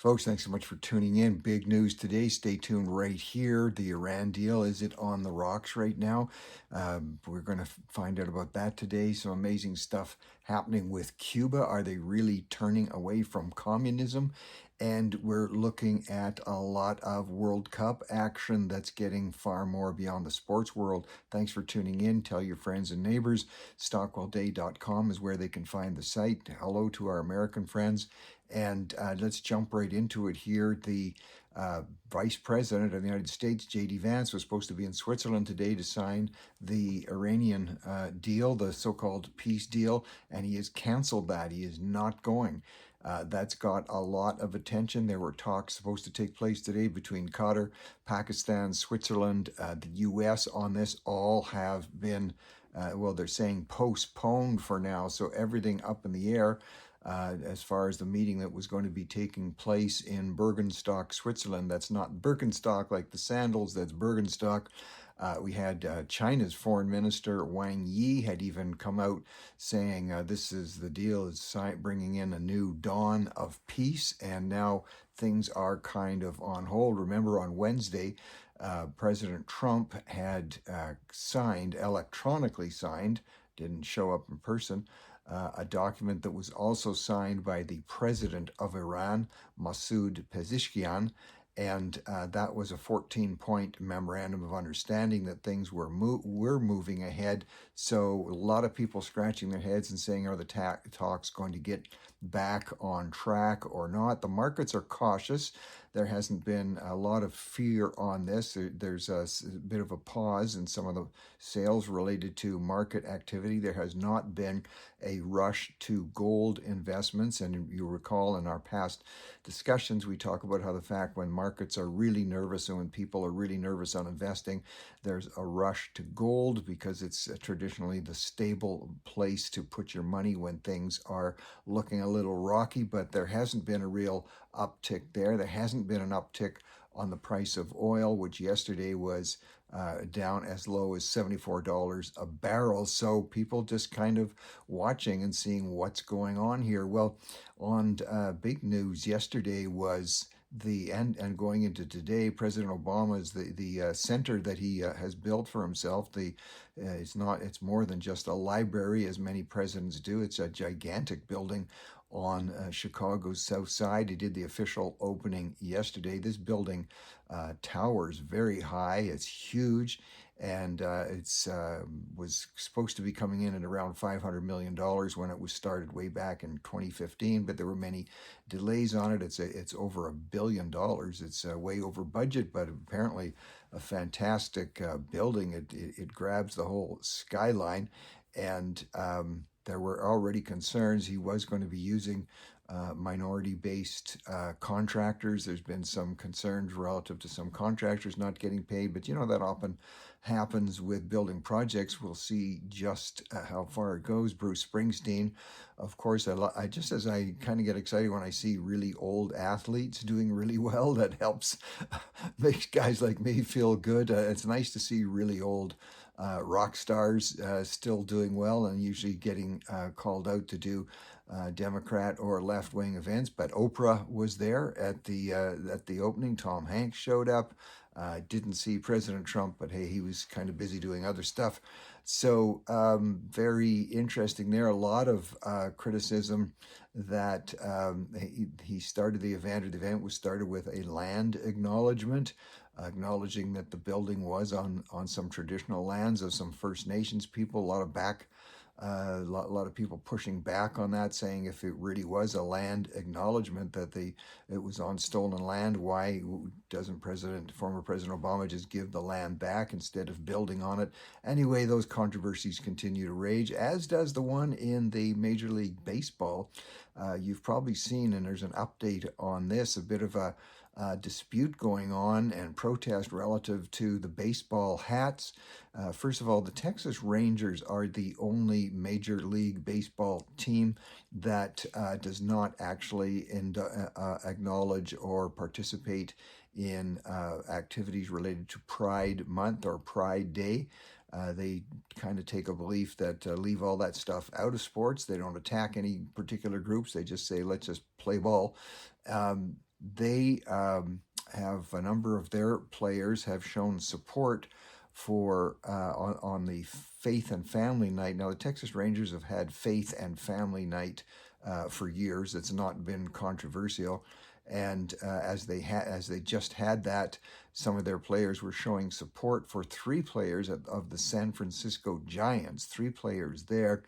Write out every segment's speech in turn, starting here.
Folks, thanks so much for tuning in. Big news today. Stay tuned right here. The Iran deal, is it on the rocks right now? We're going to find out about that today. Some amazing stuff happening with Cuba. Are they really turning away from communism? And we're looking at a lot of World Cup action that's getting far more beyond the sports world. Thanks for tuning in. Tell your friends and neighbors. StockwellDay.com is where they can find the site. Hello to our American friends. And let's jump right into it here. The Vice President of the United States, J.D. Vance, was supposed to be in Switzerland today to sign the Iranian deal, the so-called peace deal, and he has canceled that. He is not going. That's got a lot of attention. There were talks supposed to take place today between Qatar, Pakistan, Switzerland, the U.S. on this. All have been, well, they're saying postponed for now, so everything up in the air. As far as the meeting that was going to be taking place in Bergenstock, Switzerland. That's not Birkenstock like the sandals, that's Bergenstock. We had China's foreign minister Wang Yi had even come out saying this is the deal, is bringing in a new dawn of peace, and now things are kind of on hold. Remember, on Wednesday, President Trump had electronically signed, didn't show up in person, a document that was also signed by the president of Iran, Masoud Pezeshkian, and that was a 14-point memorandum of understanding that things were moving ahead. So a lot of people scratching their heads and saying, are the talks going to get back on track or not? The markets are cautious. There hasn't been a lot of fear on this. There's a bit of a pause in some of the sales related to market activity. There has not been a rush to gold investments. And you recall in our past discussions, we talk about how the fact when markets are really nervous and when people are really nervous on investing, there's a rush to gold because it's traditionally the stable place to put your money when things are looking a little rocky. But there hasn't been a real uptick there. There hasn't been an uptick on the price of oil, which yesterday was down as low as $74 a barrel. So people just kind of watching and seeing what's going on here. Well, on big news yesterday was and going into today, President Obama's the center that he has built for himself. It's more than just a library, as many presidents do. It's a gigantic building on Chicago's south side. He did the official opening yesterday. This building towers very high. It's huge, and it's was supposed to be coming in at around $500 million when it was started way back in 2015, but there were many delays on it. It's over $1 billion. It's way over budget, but apparently a fantastic building. It grabs the whole skyline, and there were already concerns he was going to be using minority-based contractors. There's been some concerns relative to some contractors not getting paid, but that often happens with building projects. We'll see just how far it goes. Bruce Springsteen, of course, I just as I kind of get excited when I see really old athletes doing really well. That helps makes guys like me feel good. It's nice to see really old rock stars still doing well and usually getting called out to do Democrat or left-wing events. But Oprah was there at the opening. Tom Hanks showed up. Didn't see President Trump, but hey, he was kind of busy doing other stuff. So very interesting there. A lot of criticism that he started the event, or the event was started with a land acknowledgement, acknowledging that the building was on some traditional lands of some First Nations people. A lot of lot of people pushing back on that, saying if it really was a land acknowledgement that it was on stolen land, why doesn't former President Obama just give the land back instead of building on it? Anyway, those controversies continue to rage, as does the one in the Major League Baseball. You've probably seen, and there's an update on this, a bit of a dispute going on and protest relative to the baseball hats. First of all, the Texas Rangers are the only Major League Baseball team that does not actually acknowledge or participate in activities related to Pride Month or Pride Day. They kind of take a belief that leave all that stuff out of sports. They don't attack any particular groups. They just say, let's just play ball. they have a number of their players have shown support for on the Faith and Family Night. Now, the Texas Rangers have had Faith and Family Night for years. It's not been controversial, and as they just had that, some of their players were showing support for three players of the San Francisco Giants. Three players there,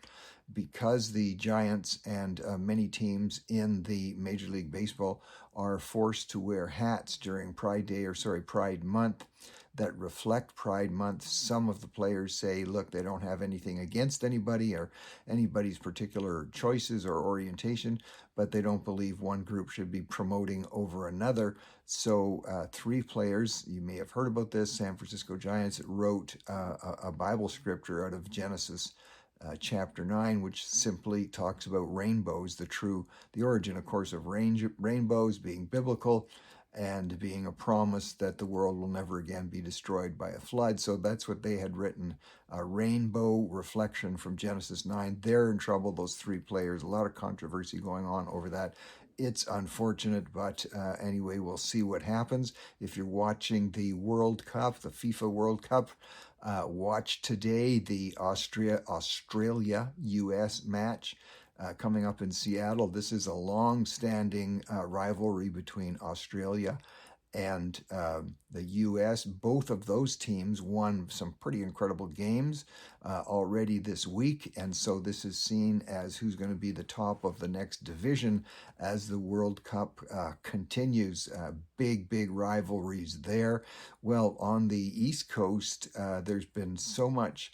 because the Giants and many teams in the Major League Baseball are forced to wear hats during Pride Month that reflect Pride Month. Some of the players say, look, they don't have anything against anybody or anybody's particular choices or orientation, but they don't believe one group should be promoting over another. So three players, you may have heard about this, San Francisco Giants, wrote a Bible scripture out of Genesis chapter 9, which simply talks about rainbows, the origin, of course, of rainbows being biblical and being a promise that the world will never again be destroyed by a flood. So that's what they had written, a rainbow reflection from Genesis 9. They're in trouble, those three players. A lot of controversy going on over that. It's unfortunate, but anyway, we'll see what happens. If you're watching the World Cup, the FIFA World Cup, watch today the Australia-US match coming up in Seattle. This is a long-standing rivalry between Australia and the U.S. Both of those teams won some pretty incredible games already this week, and so this is seen as who's going to be the top of the next division as the World Cup continues. Big rivalries there. Well, on the East Coast, there's been so much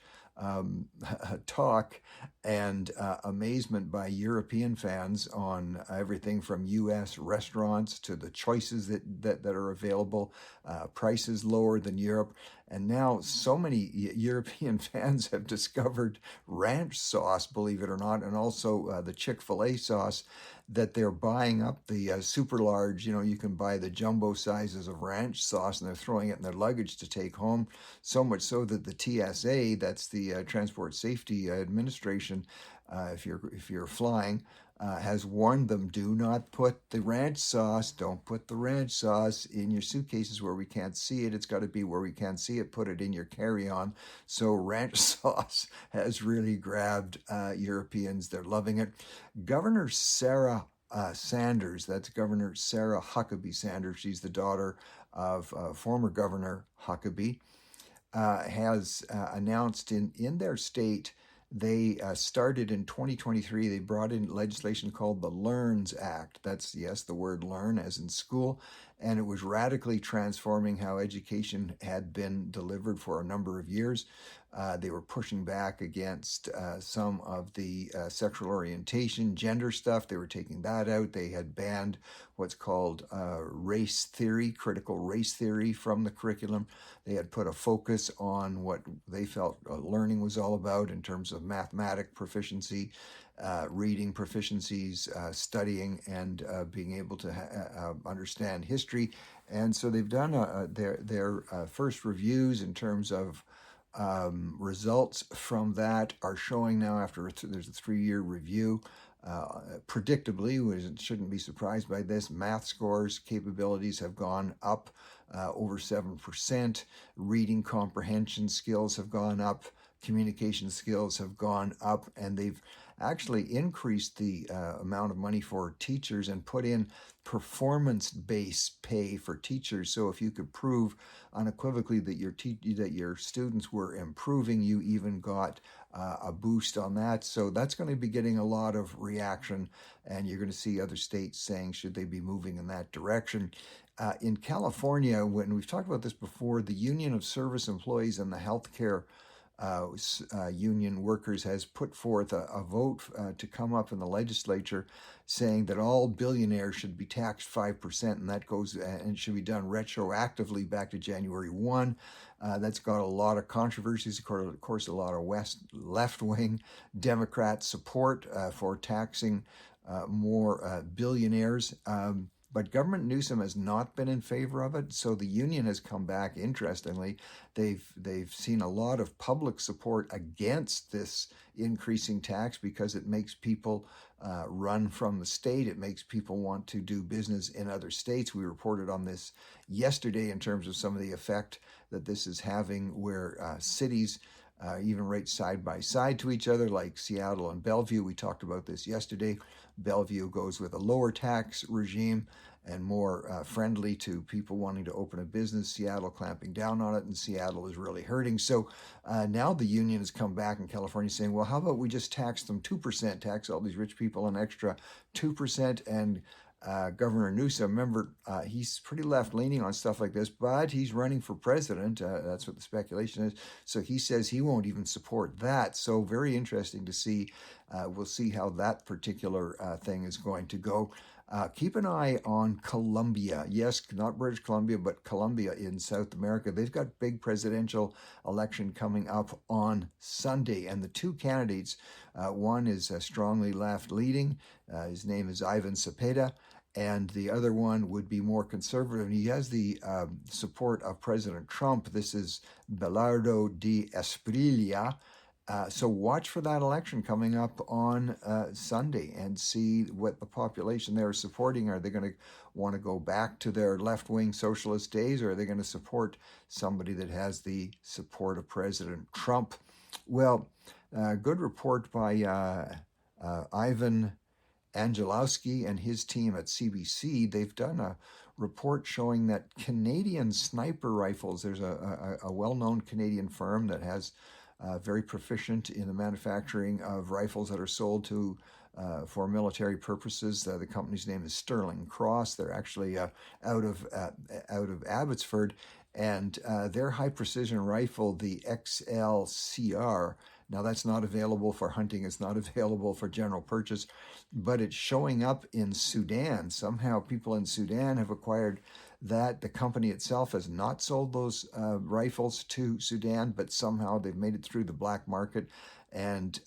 talk and amazement by European fans on everything from U.S. restaurants to the choices that are available, prices lower than Europe. And now so many European fans have discovered ranch sauce, believe it or not, and also the Chick-fil-A sauce, that they're buying up the super large, you can buy the jumbo sizes of ranch sauce, and they're throwing it in their luggage to take home. So much so that the TSA, that's the Transport Safety Administration, if you're flying, has warned them, do not put the ranch sauce, don't put the ranch sauce in your suitcases where we can't see it. It's got to be where we can't see it. Put it in your carry-on. So ranch sauce has really grabbed Europeans. They're loving it. Governor Sarah Sanders, that's Governor Sarah Huckabee Sanders. She's the daughter of former Governor Huckabee, has announced in their state. They started in 2023. They brought in legislation called the LEARNS Act. That's, yes, the word learn as in school. And it was radically transforming how education had been delivered for a number of years. They were pushing back against some of the sexual orientation, gender stuff. They were taking that out. They had banned what's called race theory, critical race theory from the curriculum. They had put a focus on what they felt learning was all about in terms of mathematic proficiency, reading proficiencies, studying, and being able to understand history. And so they've done their first reviews in terms of results from that are showing now after there's a 3-year review. Predictably, we shouldn't be surprised by this, math scores, capabilities have gone up over 7%. Reading comprehension skills have gone up. Communication skills have gone up, and they've actually increased the amount of money for teachers and put in performance-based pay for teachers. So if you could prove unequivocally that your students were improving, you even got a boost on that. So that's going to be getting a lot of reaction, and you're going to see other states saying, should they be moving in that direction? In California, when we've talked about this before, the Union of Service Employees and the Healthcare union workers has put forth a vote to come up in the legislature saying that all billionaires should be taxed 5%, and that goes and should be done retroactively back to January 1. That's got a lot of controversies, of course, a lot of left-wing Democrat support for taxing more billionaires. But Government Newsom has not been in favor of it. So the union has come back. Interestingly, they've seen a lot of public support against this increasing tax because it makes people run from the state. It makes people want to do business in other states. We reported on this yesterday in terms of some of the effect that this is having where cities even right side by side to each other, like Seattle and Bellevue. We talked about this yesterday. Bellevue goes with a lower tax regime and more friendly to people wanting to open a business. Seattle clamping down on it, and Seattle is really hurting. So now the union has come back in California saying, well, how about we just tax them 2%, tax all these rich people an extra 2%, and Governor Newsom, remember, he's pretty left-leaning on stuff like this, but he's running for president. That's what the speculation is. So he says he won't even support that. So very interesting to see. We'll see how that particular thing is going to go. Keep an eye on Colombia. Yes, not British Columbia, but Colombia in South America. They've got big presidential election coming up on Sunday. And the two candidates, one is strongly left-leaning. His name is Ivan Cepeda. And the other one would be more conservative. And he has the support of President Trump. This is Belardo de Espriella. So watch for that election coming up on Sunday and see what the population there is supporting. Are they going to want to go back to their left-wing socialist days, or are they going to support somebody that has the support of President Trump? Well, good report by Ivan Angelowski and his team at CBC. They've done a report showing that Canadian sniper rifles, there's a well-known Canadian firm that has very proficient in the manufacturing of rifles that are sold to for military purposes. The company's name is Sterling Cross. They're actually out of Abbotsford, and their high precision rifle, the XLCR. Now that's not available for hunting. It's not available for general purchase, but it's showing up in Sudan. Somehow people in Sudan have acquired that. The company itself has not sold those rifles to Sudan, but somehow they've made it through the black market. And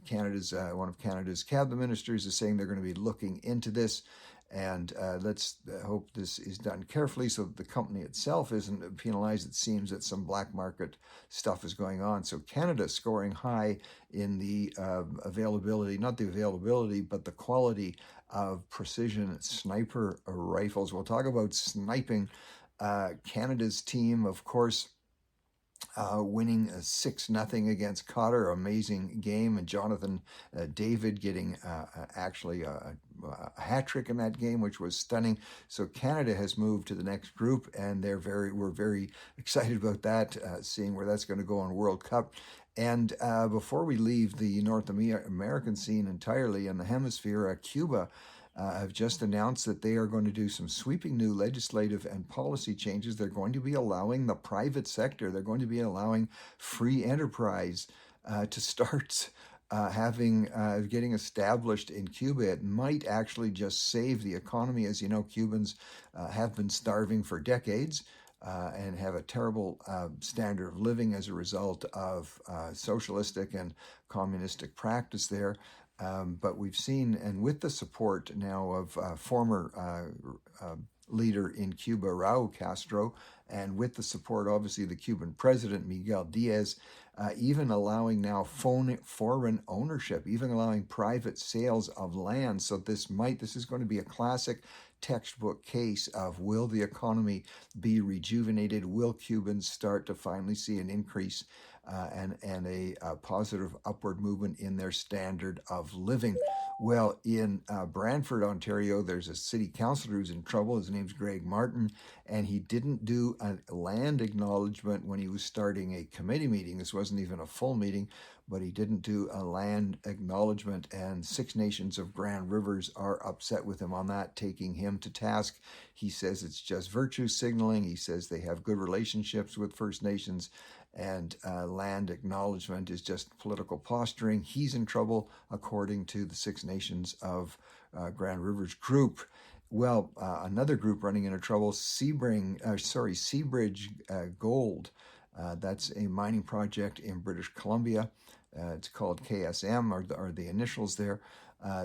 Canada's one of Canada's cabinet ministers is saying they're going to be looking into this. And let's hope this is done carefully so that the company itself isn't penalized. It seems that some black market stuff is going on. So Canada scoring high in the availability, not the availability, but the quality of precision sniper rifles. We'll talk about sniping. Canada's team, of course, winning 6-0 against Qatar, amazing game, and Jonathan David getting actually a hat trick in that game, which was stunning. So Canada has moved to the next group, and we're very excited about that, seeing where that's going to go in World Cup. And before we leave the North American scene entirely in the hemisphere, Cuba have just announced that they are going to do some sweeping new legislative and policy changes. They're going to be allowing the private sector, they're going to be allowing free enterprise to start getting established in Cuba. It might actually just save the economy. As you know, Cubans have been starving for decades. And have a terrible standard of living as a result of socialistic and communistic practice there. But we've seen, and with the support now of former leader in Cuba, Raul Castro, and with the support, obviously, the Cuban president, Miguel Diaz, even allowing now foreign ownership, even allowing private sales of land. So this is going to be a classic textbook case of, will the economy be rejuvenated? Will Cubans start to finally see an increase and a positive upward movement in their standard of living? Well, in Brantford, Ontario, there's a city councilor who's in trouble. His name's Greg Martin, and he didn't do a land acknowledgement when he was starting a committee meeting. This wasn't even a full meeting, but he didn't do a land acknowledgement, and Six Nations of Grand Rivers are upset with him on that, taking him to task. He says it's just virtue signaling. He says they have good relationships with First Nations, and land acknowledgement is just political posturing. He's in trouble, according to the Six Nations of Grand Rivers group. Well, another group running into trouble, Seabridge Gold. That's a mining project in British Columbia. It's called KSM, are the initials there.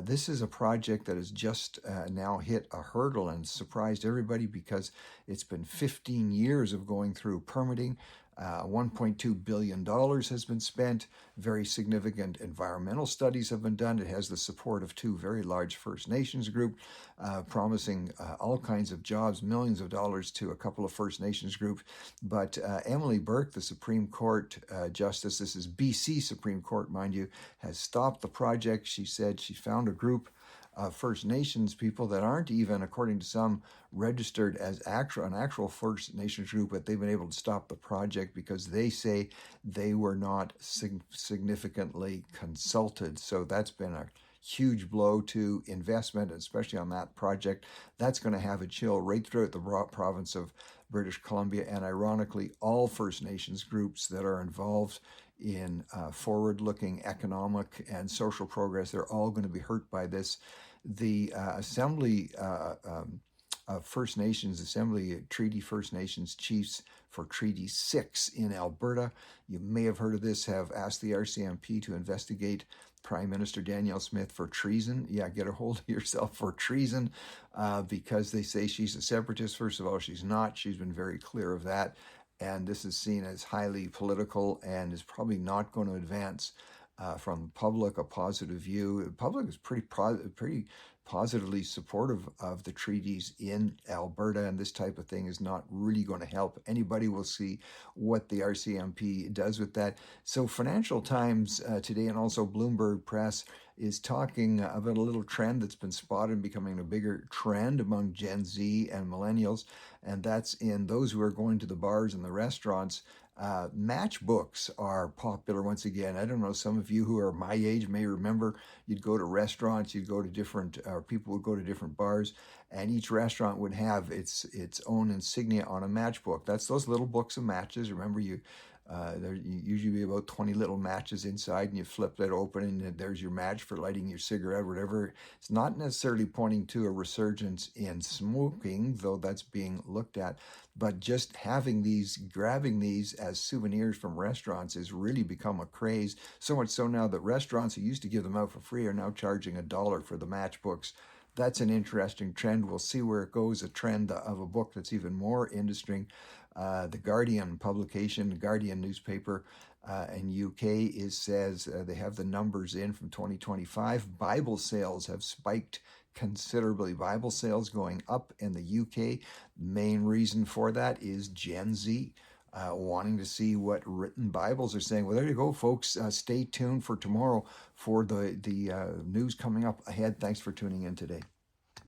This is a project that has just now hit a hurdle and surprised everybody because it's been 15 years of going through permitting. $1.2 billion has been spent. Very significant environmental studies have been done. It has the support of two very large First Nations groups, promising all kinds of jobs, millions of dollars to a couple of First Nations groups. But Emily Burke, the Supreme Court Justice, this is BC Supreme Court, mind you, has stopped the project. She said she found a group of First Nations people that aren't even, according to some, registered as an actual First Nations group, but they've been able to stop the project because they say they were not significantly consulted. So that's been a huge blow to investment, especially on that project. That's going to have a chill right throughout the province of British Columbia, and ironically, all First Nations groups that are involved in forward-looking economic and social progress, they're all going to be hurt by this. The Assembly First Nations Assembly Treaty First Nations Chiefs for Treaty 6 in Alberta, you may have heard of this, have asked the RCMP to investigate Prime Minister Danielle Smith for treason. Yeah, get a hold of yourself, for treason, because they say she's a separatist. First of all, she's not. She's been very clear of that. And this is seen as highly political and is probably not going to advance from the public a positive view. The public is pretty positively supportive of the treaties in Alberta, and this type of thing is not really going to help anybody. We'll see what the RCMP does with that. So Financial Times today, and also Bloomberg Press, is talking about a little trend that's been spotted becoming a bigger trend among Gen Z and millennials, and that's in those who are going to the bars and the restaurants. Matchbooks are popular once again. I don't know, some of you who are my age may remember you'd go to restaurants, you'd go to different, or people would go to different bars, and each restaurant would have its own insignia on a matchbook. That's those little books of matches. Remember, there usually about 20 little matches inside, and you flip that open, and there's your match for lighting your cigarette, whatever. It's not necessarily pointing to a resurgence in smoking, though that's being looked at, but just having these, grabbing these as souvenirs from restaurants has really become a craze. So much so now that restaurants who used to give them out for free are now charging $1 for the matchbooks. That's an interesting trend. We'll see where it goes. A trend of a book that's even more interesting. The Guardian publication, the Guardian newspaper in UK says they have the numbers in from 2025. Bible sales have spiked considerably. Bible sales going up in the UK. Main reason for that is Gen Z. Wanting to see what written Bibles are saying. Well, there you go, folks. Stay tuned for tomorrow for the news coming up ahead. Thanks for tuning in today.